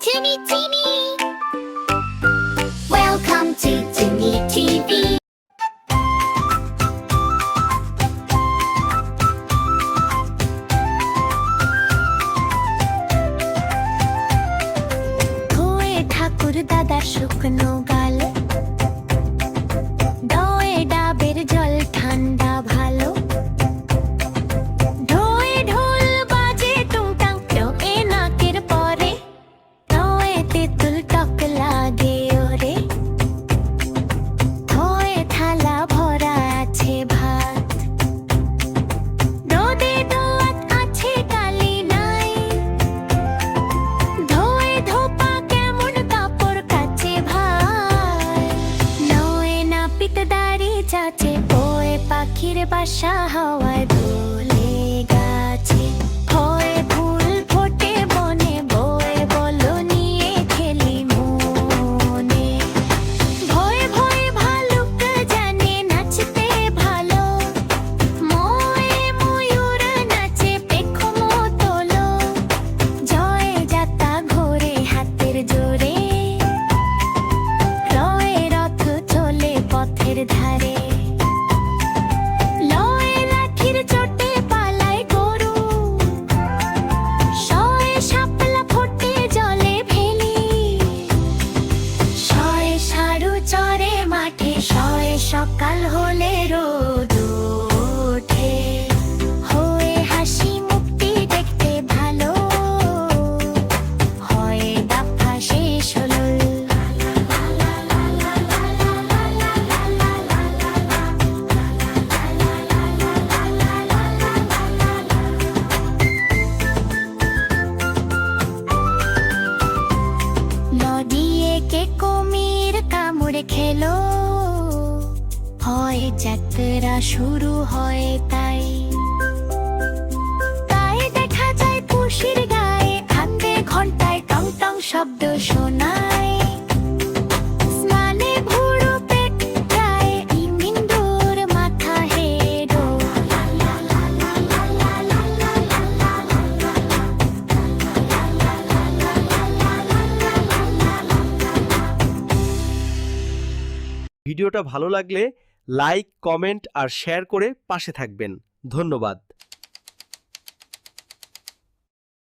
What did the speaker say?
Toony TV. Welcome to Toony TV. ধোয়ে ঠাকুর দাদার শুকনো গাল, দয়ে ডাবের জল ঠান্ডা ভালো। ধোয়ে ঢোল বাজে টুংটাং, ডোয়ে নাকের পরে, দয়ে তেঁতুল টক লাগে ওরে। ধোয়ে থালা ভরা আছে ভাত, রোদে দোয়াত আছে কালি নাই। ধোয়ে ধোপা কেমন কাপড় কাচে ভাই, নয়ে নাপিত দাড়ি চাচে, পোয়ে পাখির বাসা হাওয়ায় দোলে গাছে। ভয়ে ফুল ফোটে বনে, বয়ে বলো নিয়ে খেলি মনে। ভয়ে ভয়ে ভালুক জানে নাচতে ভালো, ময়ে ময়ূর নাচে পেখম তোলো। জয় যাতা ঘোরে হাতের জোরে, রয়ে রথ চলে পথের ধারে। লয়ে লাঠির চোটে পালায় গরু, শয়ে শাপলা ফোটে জলে ভেলি। শয়ে ষাঁড়ু চরে মাঠে, শয়ে সকাল হলে রোদ ওঠে। হয়ে হাসি মুখটি দেখতে ভালো, হয়ে দাফা শেষ হলো। নদিয়ে কে কুমির কামড়ে খেলো, হয় যাত্রা শুরু হয় তাই। তাই দেখা যায় খুশির গায়ে, হাতে ঘন্টায় টং টং শব্দ শোনায়। স্নানে ভুরু পেট যায়, ইমিন্দুর মাথা হেডো। ভিডিওটা ভালো লাগলে লাইক, কমেন্ট আর শেয়ার করে পাশে থাকবেন। ধন্যবাদ।